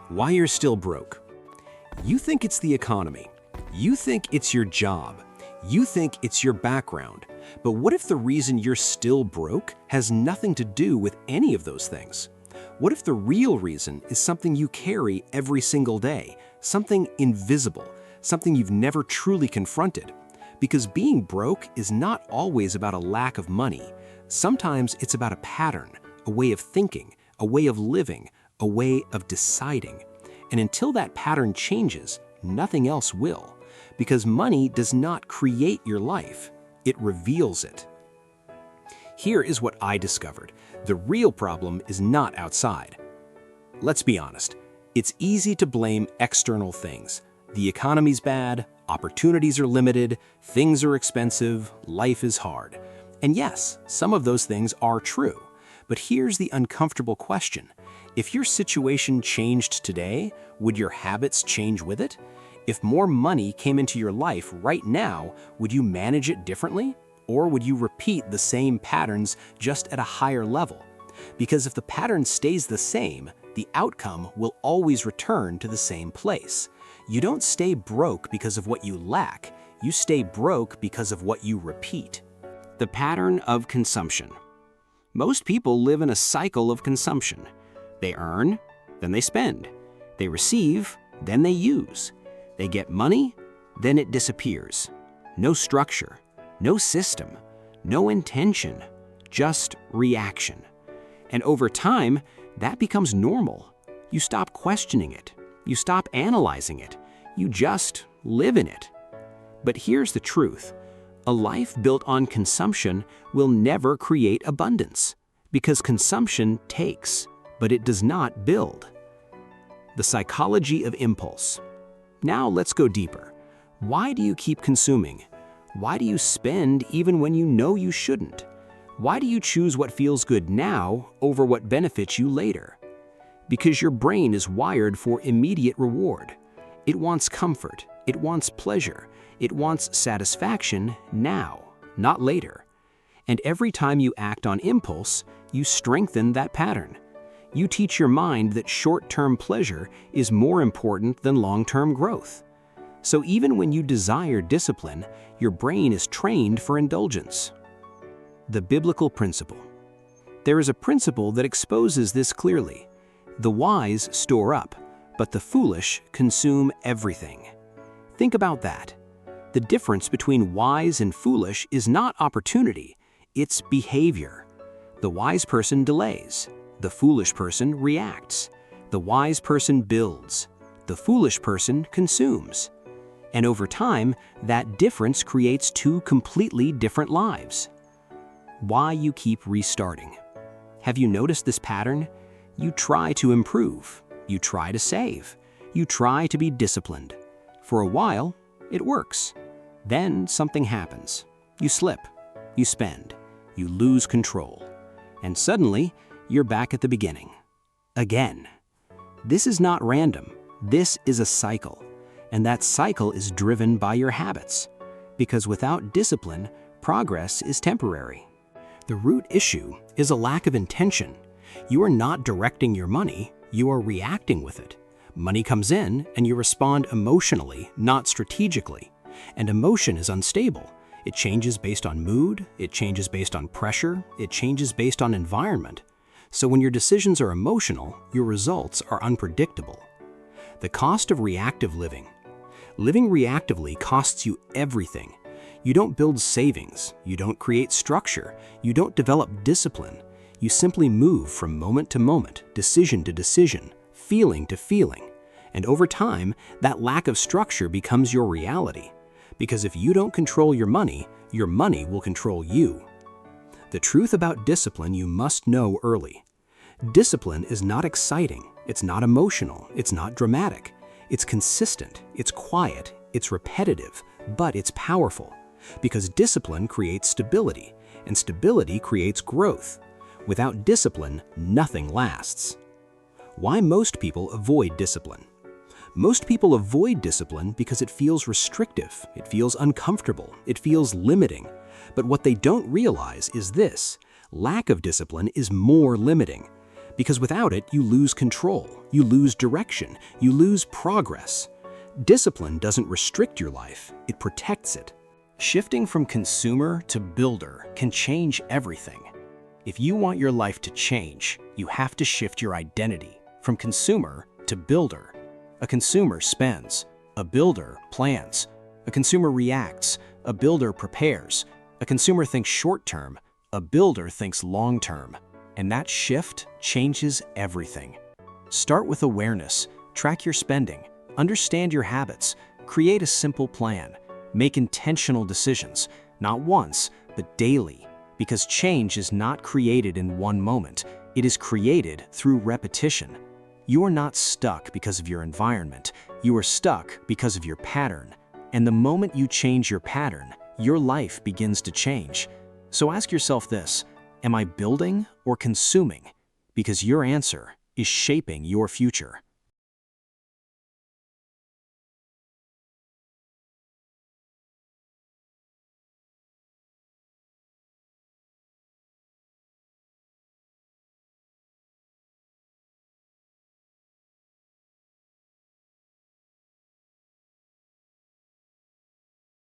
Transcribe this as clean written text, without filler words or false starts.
Why you're still broke. You think it's the economy. You think it's your job. You think it's your background. But what if the reason you're still broke has nothing to do with any of those things? What if the real reason is something you carry every single day, something invisible, something you've never truly confronted? Because being broke is not always about a lack of money. Sometimes it's about a pattern, a way of thinking, a way of living, a way of deciding. And until that pattern changes, nothing else will. Because money does not create your life, it reveals it. Here is what I discovered. The real problem is not outside. Let's be honest. It's easy to blame external things. The economy's bad, opportunities are limited, things are expensive, life is hard. And yes, some of those things are true. But here's the uncomfortable question. If your situation changed today, would your habits change with it? If more money came into your life right now, would you manage it differently? Or would you repeat the same patterns just at a higher level? Because if the pattern stays the same, the outcome will always return to the same place. You don't stay broke because of what you lack, you stay broke because of what you repeat. The pattern of consumption. Most people live in a cycle of consumption. They earn, then they spend. They receive, then they use. They get money, then it disappears. No structure, no system, no intention, just reaction. And over time, that becomes normal. You stop questioning it. You stop analyzing it. You just live in it. But here's the truth. A life built on consumption will never create abundance, because consumption takes, but it does not build. The psychology of impulse. Now let's go deeper. Why do you keep consuming? Why do you spend even when you know you shouldn't? Why do you choose what feels good now over what benefits you later? Because your brain is wired for immediate reward. It wants comfort, it wants pleasure, it wants satisfaction now, not later. And every time you act on impulse, you strengthen that pattern. You teach your mind that short-term pleasure is more important than long-term growth. So even when you desire discipline, your brain is trained for indulgence. The biblical principle. There is a principle that exposes this clearly. The wise store up, but the foolish consume everything. Think about that. The difference between wise and foolish is not opportunity, it's behavior. The wise person delays. The foolish person reacts. The wise person builds. The foolish person consumes. And over time, that difference creates two completely different lives. Why you keep restarting. Have you noticed this pattern? You try to improve. You try to save. You try to be disciplined. For a while, it works. Then something happens. You slip. You spend. You lose control. And suddenly, you're back at the beginning. Again. This is not random. This is a cycle. And that cycle is driven by your habits. Because without discipline, progress is temporary. The root issue is a lack of intention. You are not directing your money, you are reacting with it. Money comes in and you respond emotionally, not strategically. And emotion is unstable. It changes based on mood, it changes based on pressure, it changes based on environment. So when your decisions are emotional, your results are unpredictable. The cost of reactive living. Living reactively costs you everything. You don't build savings, you don't create structure, you don't develop discipline. You simply move from moment to moment, decision to decision, feeling to feeling. And over time, that lack of structure becomes your reality. Because if you don't control your money will control you. The truth about discipline you must know early. Discipline is not exciting, it's not emotional, it's not dramatic. It's consistent, it's quiet, it's repetitive, but it's powerful. Because discipline creates stability, and stability creates growth. Without discipline, nothing lasts. Why most people avoid discipline? Most people avoid discipline because it feels restrictive, it feels uncomfortable, it feels limiting. But what they don't realize is this: lack of discipline is more limiting. Because without it, you lose control, you lose direction, you lose progress. Discipline doesn't restrict your life, it protects it. Shifting from consumer to builder can change everything. If you want your life to change, you have to shift your identity from consumer to builder. A consumer spends, a builder plans. A consumer reacts, a builder prepares. A consumer thinks short-term, a builder thinks long-term. And that shift changes everything. Start with awareness, track your spending, understand your habits, create a simple plan, make intentional decisions, not once, but daily, because change is not created in one moment, it is created through repetition. You are not stuck because of your environment, you are stuck because of your pattern. And the moment you change your pattern, your life begins to change. So ask yourself this: am I building or consuming? Because your answer is shaping your future.